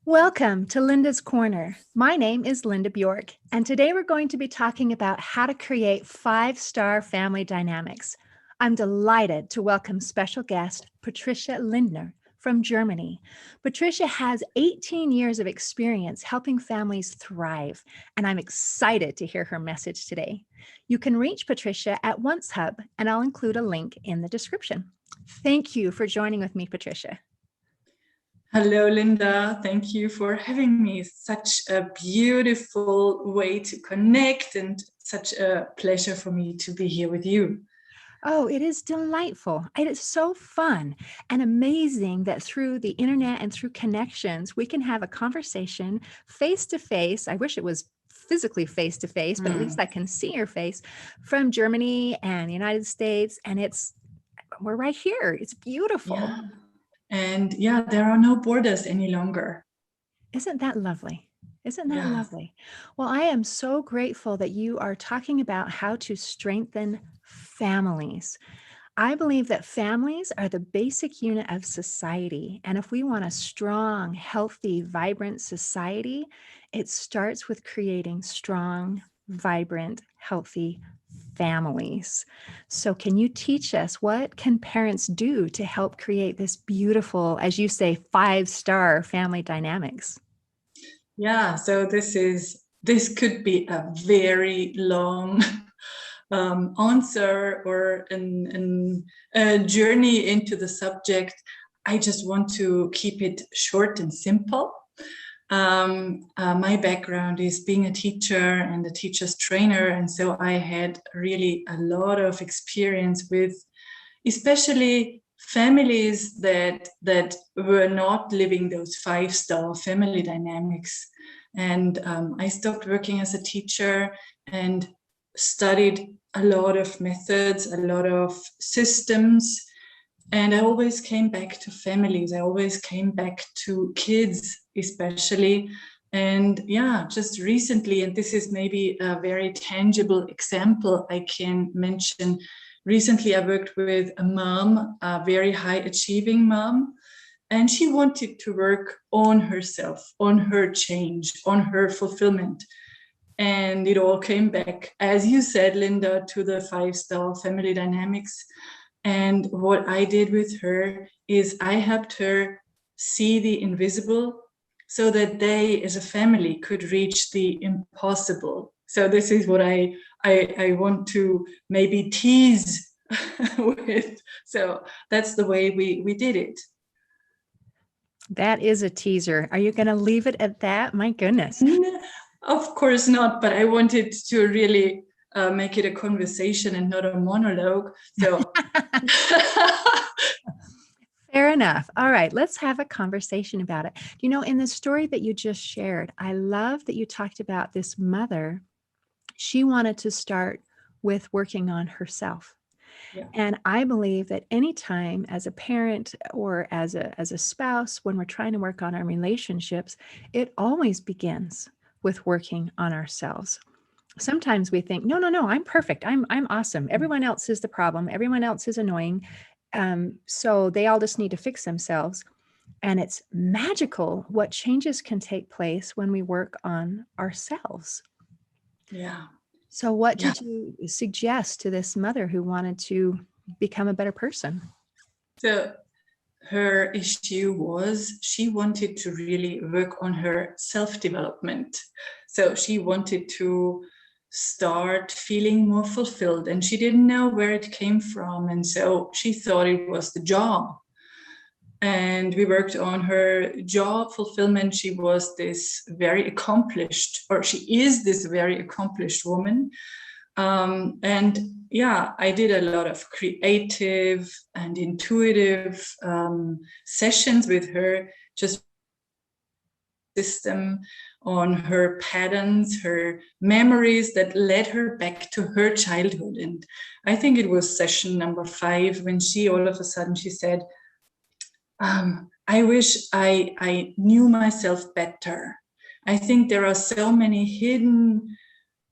Welcome to Linda's Corner. My name is Linda Bjork, and today we're going to be talking about how to create 5-star family dynamics. I'm delighted to welcome special guest Patricia Lindner from Germany. Patricia has 18 years of experience helping families thrive, and I'm excited to hear her message today. You can reach Patricia at Once Hub, and I'll include a link in the description. Thank you for joining with me, Patricia. Hello, Linda. Thank you for having me. Such a beautiful way to connect and such a pleasure for me to be here with you. Oh, it is delightful. It is so fun and amazing that through the internet and through connections, we can have a conversation face to face. I wish it was physically face to face, but at least I can see your face from Germany and the United States. And we're right here. It's beautiful. Yeah. And yeah, there are no borders any longer. Isn't that lovely? Isn't that lovely? Well, I am so grateful that you are talking about how to strengthen families. I believe that families are the basic unit of society. And if we want a strong, healthy, vibrant society, it starts with creating strong, vibrant, healthy families. So can you teach us, what can parents do to help create this beautiful, as you say, 5-star family dynamics? Yeah, so this could be a very long answer or a journey into the subject. I just want to keep it short and simple. My background is being a teacher and a teacher's trainer, and so I had really a lot of experience with especially families that were not living those 5-star family dynamics. And I stopped working as a teacher and studied a lot of methods, a lot of systems. And I always came back to families. I always came back to kids, especially. And yeah, just recently, and this is maybe a very tangible example I can mention. Recently, I worked with a mom, a very high achieving mom, and she wanted to work on herself, on her change, on her fulfillment. And it all came back, as you said, Linda, to the 5-star family dynamics. And what I did with her is I helped her see the invisible so that they as a family could reach the impossible. So this is what I want to maybe tease with. So that's the way we did it. That is a teaser. Are you going to leave it at that? My goodness. Of course not, but I wanted to really make it a conversation and not a monologue. So fair enough. All right, let's have a conversation about it. You know, in the story that you just shared, I love that you talked about this mother. She wanted to start with working on herself. yeah. And I believe that anytime as a parent or as a spouse, when we're trying to work on our relationships, it always begins with working on ourselves. Sometimes we think, no, I'm perfect. I'm awesome. Everyone else is the problem. Everyone else is annoying. So they all just need to fix themselves. And it's magical what changes can take place when we work on ourselves. Yeah. So what did you suggest to this mother who wanted to become a better person? So her issue was she wanted to really work on her self-development. So she wanted to start feeling more fulfilled, and she didn't know where it came from. And so she thought it was the job. And we worked on her job fulfillment. She was this very accomplished, or she is this very accomplished woman. And yeah, I did a lot of creative and intuitive sessions with her, just system on her patterns, her memories that led her back to her childhood. And I think it was session number 5 when she all of a sudden she said, I wish I knew myself better. I think there are so many hidden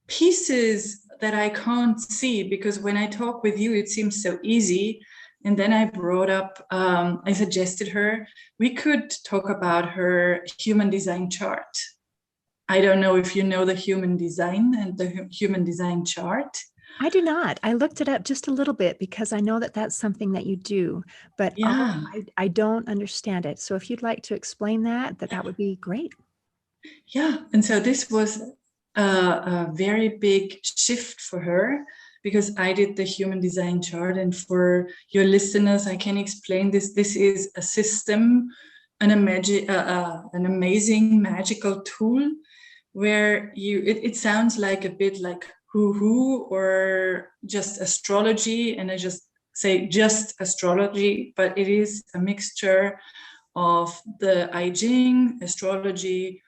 pieces that I can't see, because when I talk with you, it seems so easy. And then I brought up, I suggested her, we could talk about her human design chart. I don't know if you know the human design and the human design chart. I do not. I looked it up just a little bit because I know that that's something that you do, but Yeah. I don't understand it. So if you'd like to explain that, that would be great. Yeah. And so this was a very big shift for her because I did the human design chart. And for your listeners, I can explain this. This is a system, an amazing magical tool where it sounds like a bit like who or just astrology. And I just say just astrology, but it is a mixture of the I Ching, astrology,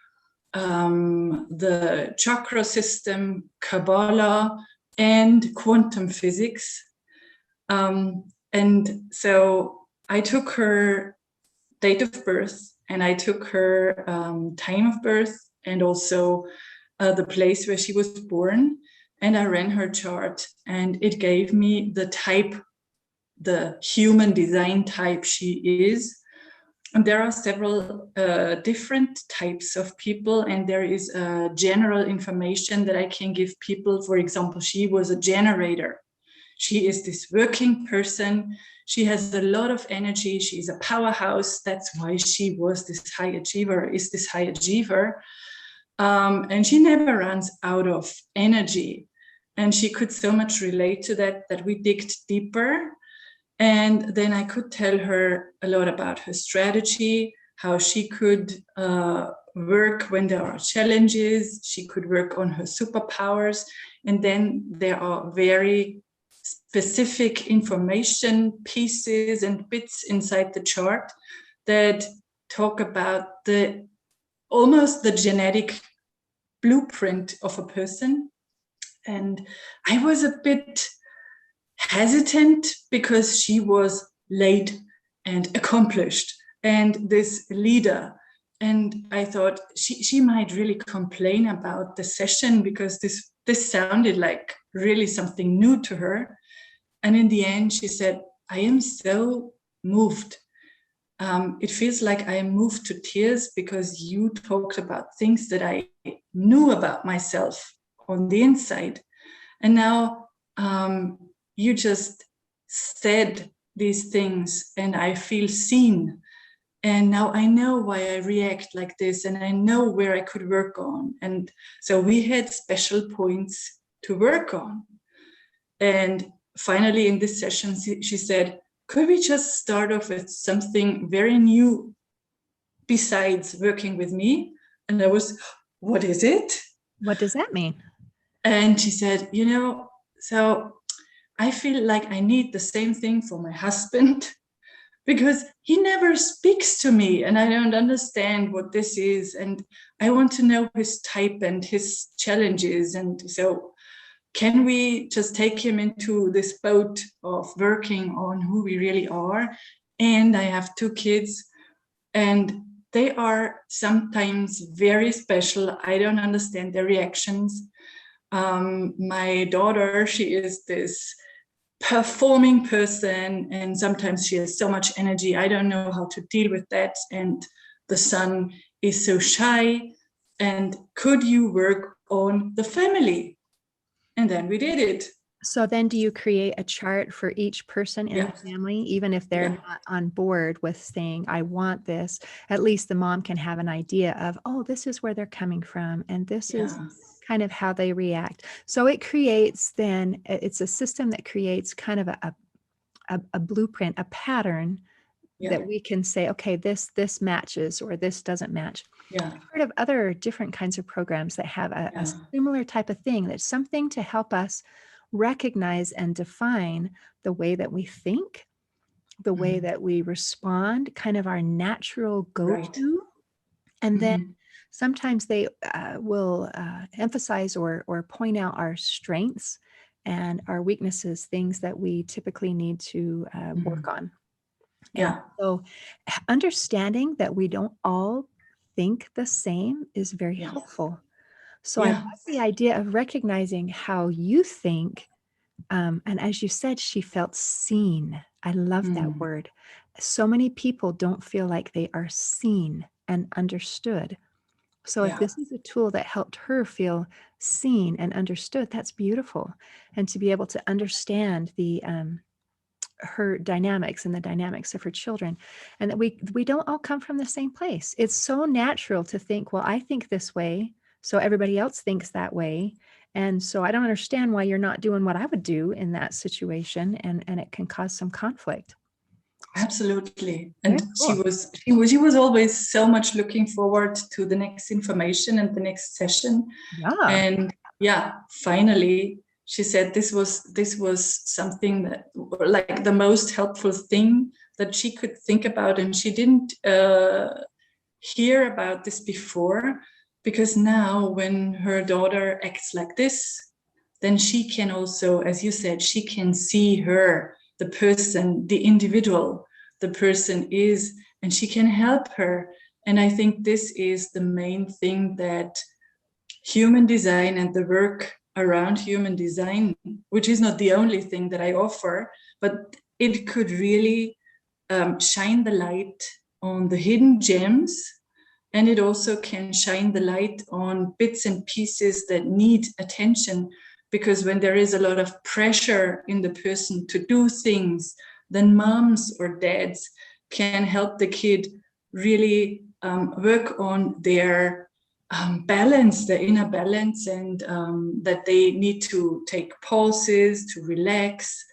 the chakra system, Kabbalah, and quantum physics. And so I took her date of birth and I took her time of birth and also the place where she was born. And I ran her chart and it gave me the type, the human design type she is. And there are several different types of people, and there is general information that I can give people. For example, she was a generator. She is this working person. She has a lot of energy. She's a powerhouse. That's why she was this high achiever, is this high achiever. And she never runs out of energy. And she could so much relate to that, that we digged deeper. And then I could tell her a lot about her strategy, how she could work when there are challenges. She could work on her superpowers. And then there are very specific information pieces and bits inside the chart that talk about almost the genetic blueprint of a person. And I was a bit hesitant because she was late and accomplished and this leader. And I thought she might really complain about the session because this sounded like really something new to her. And in the end, she said, I am so moved. It feels like I am moved to tears because you talked about things that I knew about myself on the inside. And now you just said these things and I feel seen. And now I know why I react like this and I know where I could work on. And so we had special points to work on. And finally, in this session, she said, could we just start off with something very new besides working with me? And I was, what is it? What does that mean? And she said, so I feel like I need the same thing for my husband because he never speaks to me and I don't understand what this is. And I want to know his type and his challenges. And so can we just take him into this boat of working on who we really are? And I have 2 kids and they are sometimes very special. I don't understand their reactions. My daughter, she is this performing person and sometimes she has so much energy. I don't know how to deal with that. And the son is so shy. And could you work on the family? And then we did it. So then do you create a chart for each person in the family, even if they're not on board with saying, I want this, at least the mom can have an idea of, oh, this is where they're coming from. And this is kind of how they react. So it creates then, it's a system that creates kind of a blueprint, a pattern that we can say, okay, this matches or this doesn't match. I've heard of other different kinds of programs that have a similar type of thing. That's something to help us recognize and define the way that we think, the way that we respond, kind of our natural go-to. And then sometimes they will emphasize or point out our strengths and our weaknesses, things that we typically need to work on. And so understanding that we don't all think the same is very helpful. So I love the idea of recognizing how you think And as you said, she felt seen. I love that Mm, word. So many people don't feel like they are seen and understood. So if yeah, this is a tool that helped her feel seen and understood, that's beautiful. And to be able to understand the her dynamics and the dynamics of her children, and that we don't all come from the same place. It's so natural to think, well, I think this way, so everybody else thinks that way. And so I don't understand why you're not doing what I would do in that situation. And it can cause some conflict. So absolutely. very And cool. she was always so much looking forward to the next information and the next session. Yeah. And yeah, finally she said this was something that, like, the most helpful thing that she could think about, and she didn't hear about this before, because now when her daughter acts like this, then she can also, as you said, she can see her, the person, the individual the person is, and she can help her. And I think this is the main thing that human design and the work around human design, which is not the only thing that I offer, but it could really shine the light on the hidden gems. And it also can shine the light on bits and pieces that need attention. Because when there is a lot of pressure in the person to do things, then moms or dads can help the kid really work on their balance, their inner balance, and that they need to take pauses to relax,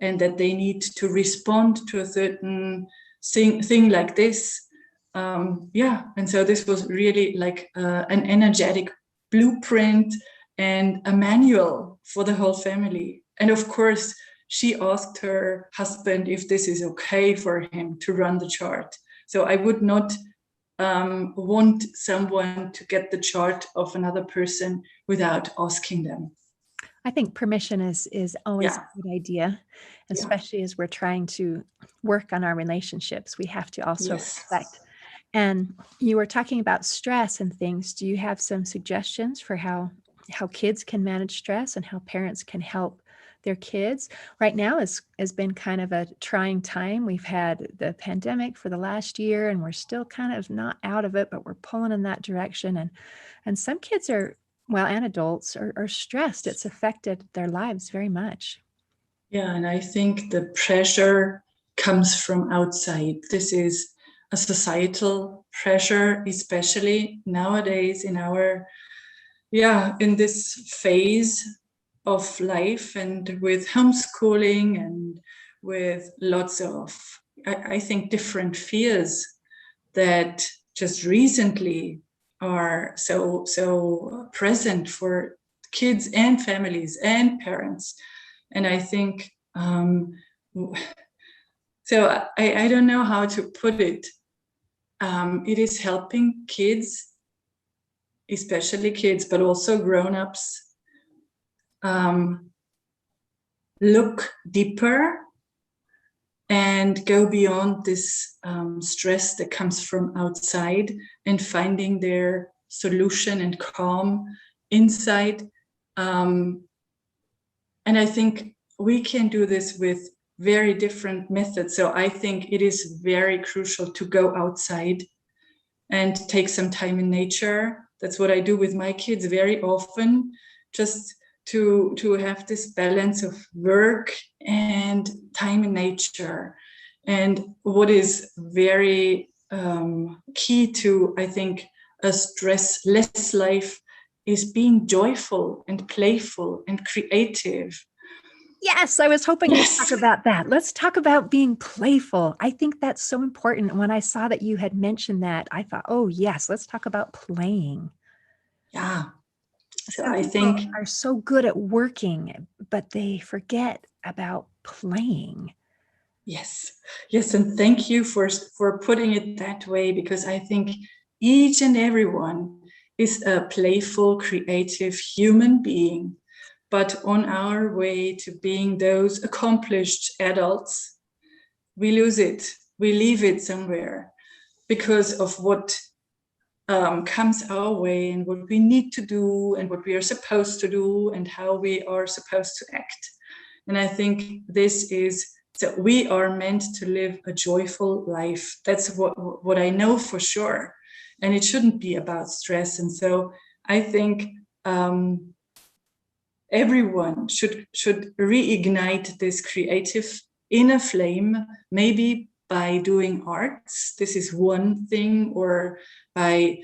and that they need to respond to a certain thing like this. Yeah, and so this was really like an energetic blueprint and a manual for the whole family. And of course, she asked her husband if this is okay for him to run the chart. So I would not want someone to get the chart of another person without asking them. I think permission is always Yeah, a good idea, yeah, especially as we're trying to work on our relationships. We have to also yes. respect. And you were talking about stress and things. Do you have some suggestions for how kids can manage stress and how parents can help their kids? Right now has been kind of a trying time. We've had the pandemic for the last year, and we're still kind of not out of it, but we're pulling in that direction. And some kids are, well, and adults are stressed. It's affected their lives very much. Yeah, and I think the pressure comes from outside. This is a societal pressure, especially nowadays in our, yeah, in this phase of life, and with homeschooling and with lots of, I think, different fears that just recently are so present for kids and families and parents. And I think so. I don't know how to put it. It is helping kids, especially kids, but also grown-ups, um, look deeper and go beyond this stress that comes from outside, and finding their solution and calm inside. Um, and I think we can do this with very different methods. So I think it is very crucial to go outside and take some time in nature. That's what I do with my kids very often, just to have this balance of work and time in nature. And what is very key to, I think, a stress-less life is being joyful and playful and creative. Yes, I was hoping you'd talk Yes. about that. Let's talk about being playful. I think that's so important. When I saw that you had mentioned that, I thought, oh, yes, let's talk about playing. Yeah. So Some I people think, are so good at working, but they forget about playing. yes, yes, and thank you for putting it that way, because I think each and everyone is a playful, creative human being, but on our way to being those accomplished adults, we lose it, we leave it somewhere because of what comes our way and what we need to do and what we are supposed to do and how we are supposed to act. And I think this is, so we are meant to live a joyful life. That's what I know for sure. And it shouldn't be about stress. And so I think everyone should reignite this creative inner flame, maybe by doing arts. This is one thing, or by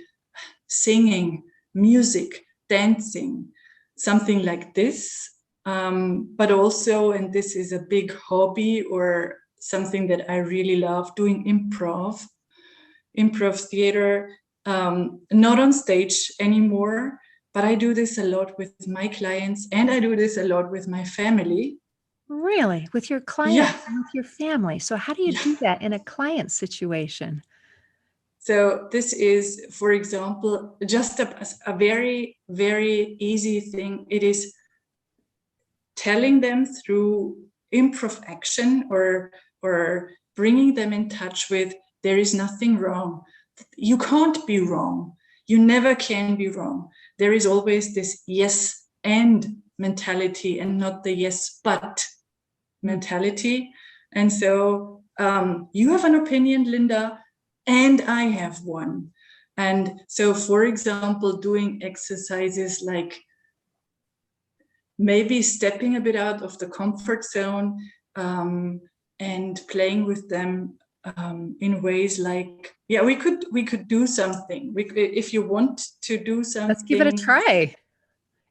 singing, music, dancing, something like this. But also, and this is a big hobby or something that I really love, doing improv theater, not on stage anymore, but I do this a lot with my clients, and I do this a lot with my family. Really? With your Yeah, clients and with your family. So how do you yeah. do that in a client situation? So this is, for example, just a very, very easy thing. It is telling them through improv action, or bringing them in touch with, there is nothing wrong. You can't be wrong. You never can be wrong. There is always this yes and mentality, and not the yes but mentality. And so you have an opinion, Linda, and I have one. And so, for example, doing exercises like maybe stepping a bit out of the comfort zone, and playing with them in ways like, yeah, we could do something. If you want to do Let's give it a something, try.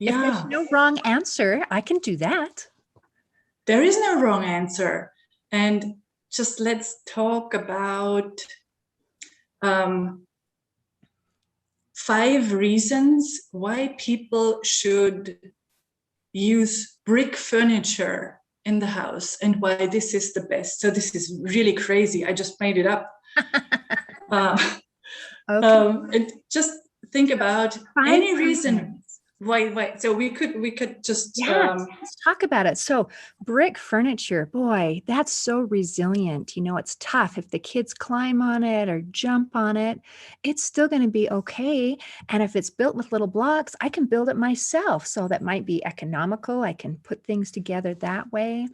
If there's yeah, no wrong answer, I can do that. there is no wrong answer. And just let's talk about 5 reasons why people should use brick furniture in the house, and why this is the best. So this is really crazy. I just made it up. Okay. And just think about Five any reasons. reason why. So we could just Yes, let's talk about it. So, brick furniture, boy, that's so resilient. You know, it's tough. If the kids climb on it or jump on it, it's still going to be okay. And if it's built with little blocks, I can build it myself. So that might be economical. I can put things together that way.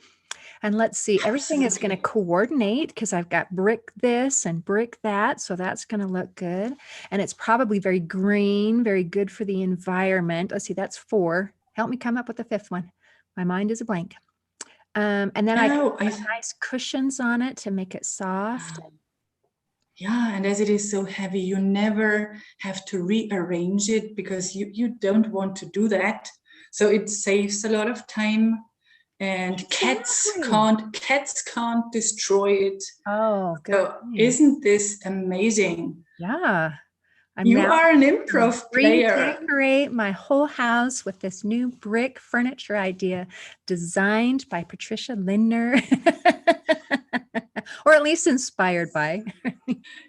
And let's see, everything is going to absolutely. coordinate because I've got brick this and brick that. So that's going to look good. And it's probably very green, very good for the environment. Let's see, that's 4. Help me come up with the 5th one. My mind is a blank. And then I can Oh, put nice cushions on it to make it soft. yeah, and as it is so heavy, you never have to rearrange it, because you don't want to do that. So it saves a lot of time, and Exactly. cats can't destroy it. Oh, good So point. isn't this amazing? Yeah. I'm You now are an gonna improv player. redecorate my whole house with this new brick furniture idea designed by Patricia Lindner, or at least inspired by.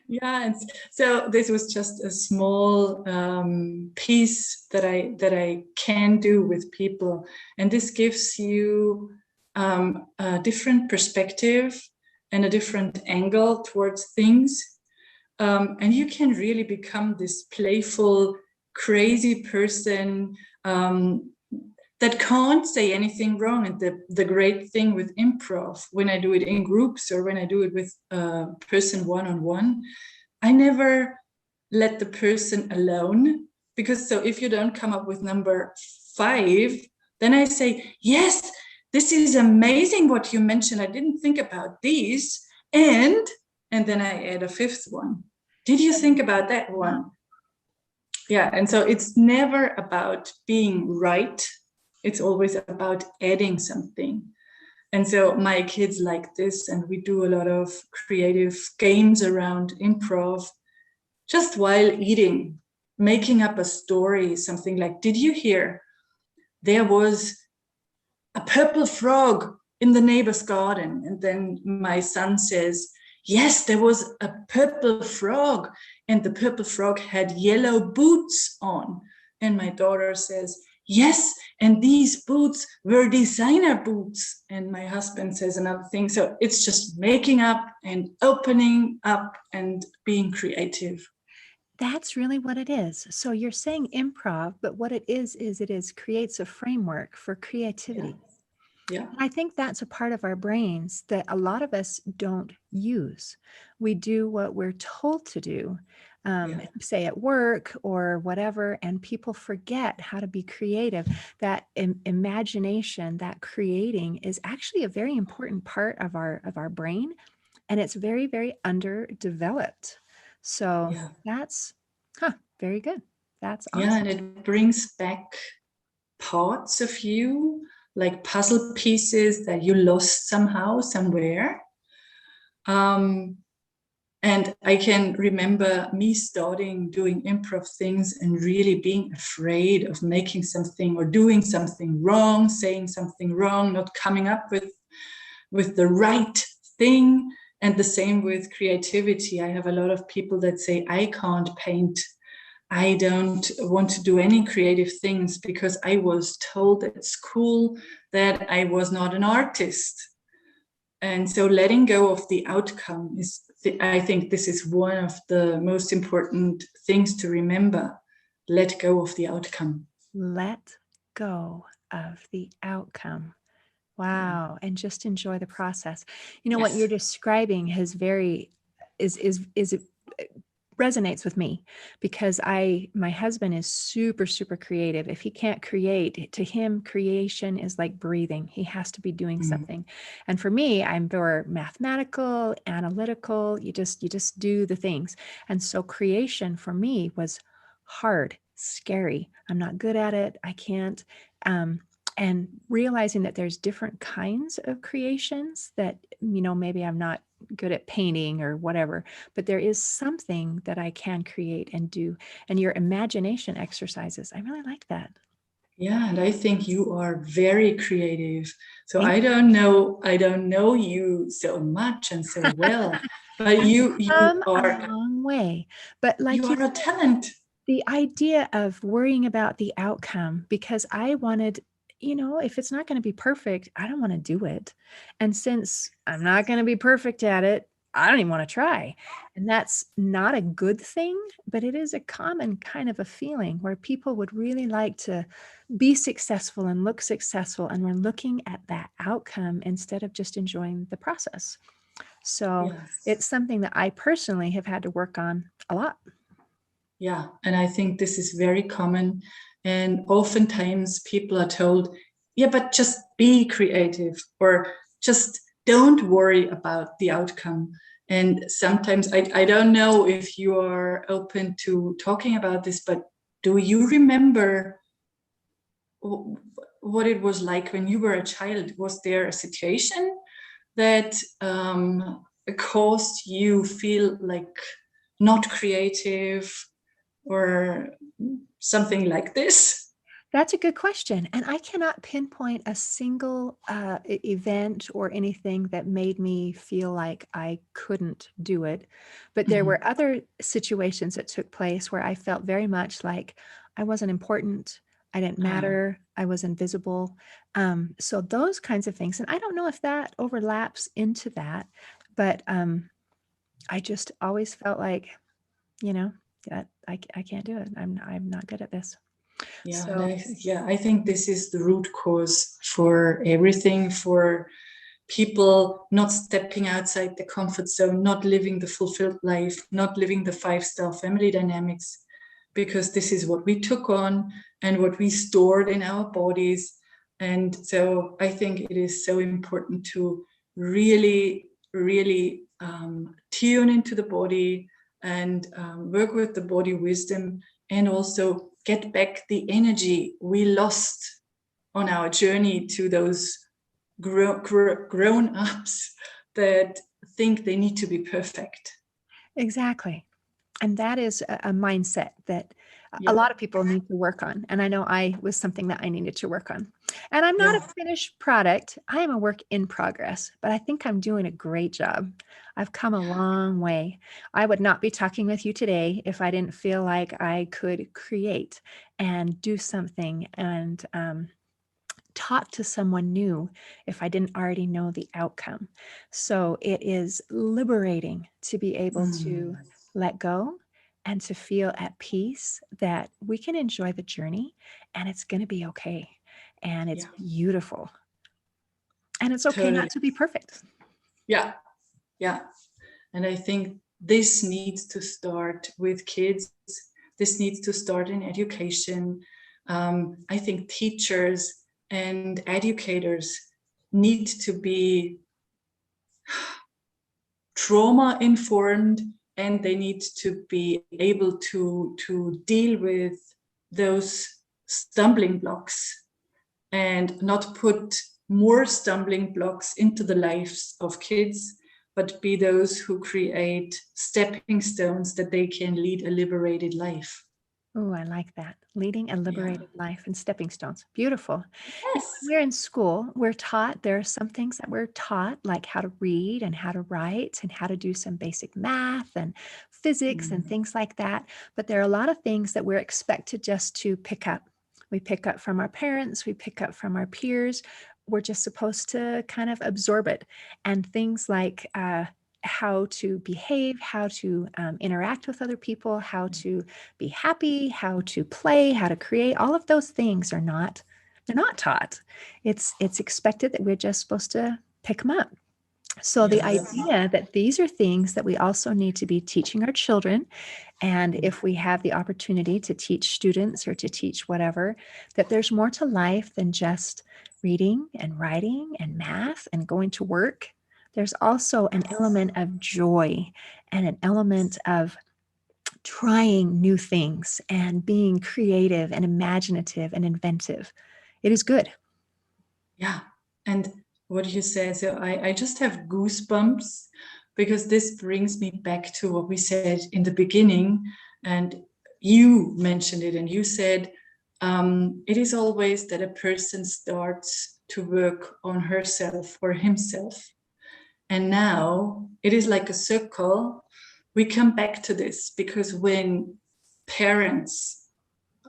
Yeah, and so this was just a small piece that I can do with people, and this gives you a different perspective and a different angle towards things, and you can really become this playful, crazy person that can't say anything wrong. And the great thing with improv, when I do it in groups or when I do it with a person one-on-one, I never let the person alone, because so if you don't come up with number 5, then I say, yes, this is amazing what you mentioned. I didn't think about these. And then I add a 5th one. Did you think about that one? Yeah. And so it's never about being right. It's always about adding something. And so my kids like this, and we do a lot of creative games around improv, just while eating, making up a story, something like, did you hear there was a purple frog in the neighbor's garden? And then my son says, yes, there was a purple frog, and the purple frog had yellow boots on. And my daughter says, yes, and these boots were designer boots. And my husband says another thing. So it's just making up and opening up and being creative. That's really what it is. So you're saying improv, but what it is it is creates a framework for Yeah. creativity. Yeah. I think that's a part of our brains that a lot of us don't use. We do what we're told to do, Yeah. say at work or whatever, and people forget how to be creative. That imagination, that creating, is actually a very important part of our brain, and it's very, very underdeveloped. So Yeah. that's very good. That's Yeah. awesome. And it brings back parts of you, like puzzle pieces that you lost somehow, somewhere. Um, and I can remember me starting doing improv things and really being afraid of making something or doing something wrong, saying something wrong, not coming up with the right thing. And the same with creativity. I have a lot of people that say, I can't paint. I don't want to do any creative things because I was told at school that I was not an artist. And so letting go of the outcome is, I think this is one of the most important things to remember. Let go of the outcome. Let go of the outcome. Yeah. Wow, and just enjoy the process. You know, what you're Yes. describing has very is resonates with me, because my husband is super, super creative. If he can't create, to him creation is like breathing. He has to be doing Mm. something. And for me, I'm more mathematical, analytical. You just do the things. And so creation for me was hard, scary. I'm not good at it. I can't. Um, and realizing that there's different kinds of creations, that, maybe I'm not good at painting or whatever, but there is something that I can create and do. And your imagination exercises, I really like that. Yeah, and I think you are very creative. So Thank I don't know you so much and so well, but I've you come a are long way. But you like you are a said, talent. the idea of worrying about the outcome, because I wanted, if it's not going to be perfect, I don't want to do it. And since I'm not going to be perfect at it, I don't even want to try. And that's not a good thing, but it is a common kind of a feeling where people would really like to be successful and look successful. And we're looking at that outcome instead of just enjoying the process. So Yes. it's something that I personally have had to work on a lot. Yeah, and I think this is very common. And oftentimes people are told, yeah, but just be creative or just don't worry about the outcome. And sometimes I don't know if you are open to talking about this, but do you remember what it was like when you were a child? Was there a situation that caused you feel like not creative or something like this? That's a good question. And I cannot pinpoint a single event or anything that made me feel like I couldn't do it. But there Mhm. were other situations that took place where I felt very much like I wasn't important. I didn't Ah, matter. I was invisible. So those kinds of things. And I don't know if that overlaps into that, but I just always felt like, you know, that I can't do it. I'm not good at this. yeah, and So I think this is the root cause for everything, for people not stepping outside the comfort zone, not living the fulfilled life, not living the five-star family dynamics, because this is what we took on and what we stored in our bodies. And so I think it is so important to really, really tune into the body and work with the body wisdom, and also get back the energy we lost on our journey to those grown ups that think they need to be perfect. exactly. And that is a mindset that a Yeah, lot of people need to work on. And I know I was something that I needed to work on. And I'm not a yeah, finished product. I am a work in progress, but I think I'm doing a great job. I've come a long way. I would not be talking with you today if I didn't feel like I could create and do something and talk to someone new if I didn't already know the outcome. So it is liberating to be able to mm, let go and to feel at peace that we can enjoy the journey and it's going to be okay. And it's yeah. beautiful. And it's okay Totally. not to be perfect. Yeah. Yeah. And I think this needs to start with kids. This needs to start in education. I think teachers and educators need to be trauma informed, and they need to be able to deal with those stumbling blocks and not put more stumbling blocks into the lives of kids, but be those who create stepping stones that they can lead a liberated life. Oh, I like that. Leading a Yeah. liberated life and stepping stones. Beautiful. Yes. When we're in school, we're taught, there are some things that we're taught, like how to read and how to write and how to do some basic math and physics and Mm. things like that. But there are a lot of things that we're expected just to pick up. We pick up from our parents, we pick up from our peers. We're just supposed to kind of absorb it. And things like how to behave, how to interact with other people, how to be happy, how to play, how to create, all of those things are not, they're not taught. It's expected that we're just supposed to pick them up. So the Yeah, that's idea that these are things that we also need to be teaching our children, and if we have the opportunity to teach students or to teach whatever, that there's more to life than just reading and writing and math and going to work. There's also an element of joy and an element of trying new things and being creative and imaginative and inventive. It is good. yeah. And what you say, so I just have goosebumps because this brings me back to what we said in the beginning. And you mentioned it, and you said it is always that a person starts to work on herself or himself. And now it is like a circle. We come back to this because when parents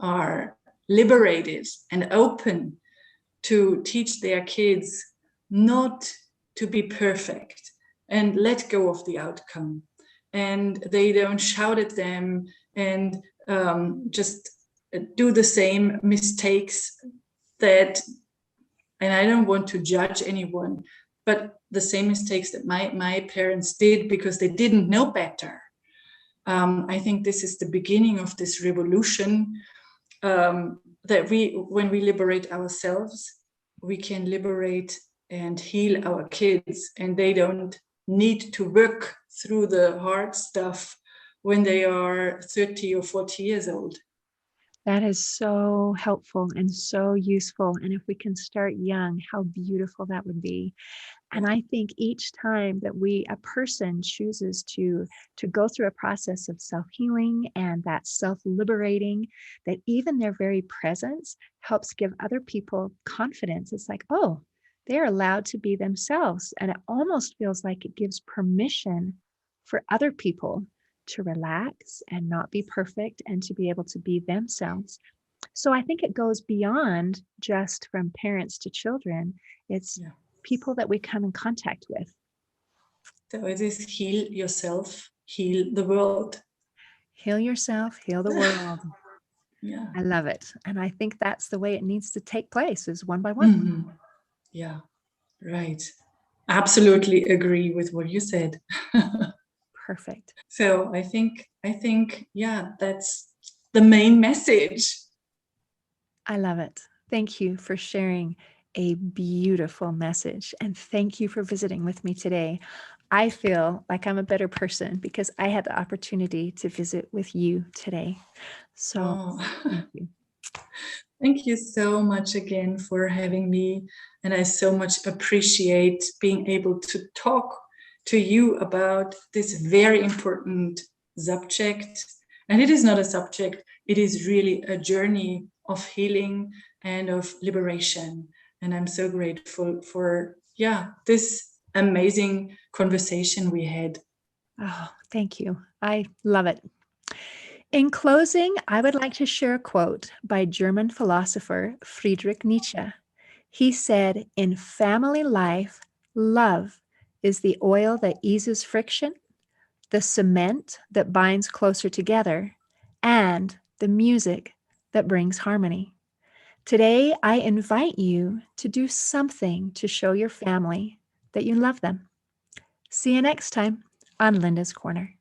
are liberated and open to teach their kids not to be perfect and let go of the outcome, and they don't shout at them and just do the same mistakes that, and I don't want to judge anyone, but the same mistakes that my parents did because they didn't know better. I think this is the beginning of this revolution, that when we liberate ourselves, we can liberate and heal our kids, and they don't need to work through the hard stuff when they are 30 or 40 years old. That is so helpful and so useful. And if we can start young, how beautiful that would be. And Yeah. I think each time that a person chooses to go through a process of self-healing and that self-liberating, that even their very presence helps give other people confidence. It's like, oh, they're allowed to be themselves. And it almost feels like it gives permission for other people to relax and not be perfect and to be able to be themselves. So I think it goes beyond just from parents to children. It's Yeah. people that we come in contact with. So it is heal yourself, heal the world. Heal yourself, heal the world. Yeah. I love it. And I think that's the way it needs to take place, is one by one. Mhm. Yeah. Right. Absolutely agree with what you said. Perfect. So I think, yeah, that's the main message. I love it. Thank you for sharing a beautiful message. And thank you for visiting with me today. I feel like I'm a better person because I had the opportunity to visit with you today. So Oh, thank you. thank you so much again for having me. And I so much appreciate being able to talk to you about this very important subject. And it is not a subject, it is really a journey of healing and of liberation. And I'm so grateful for, yeah, this amazing conversation we had. Oh, thank you. I love it. In closing, I would like to share a quote by German philosopher Friedrich Nietzsche. He said, in family life, love is the oil that eases friction, the cement that binds closer together, and the music that brings harmony. Today, I invite you to do something to show your family that you love them. See you next time on Linda's Corner.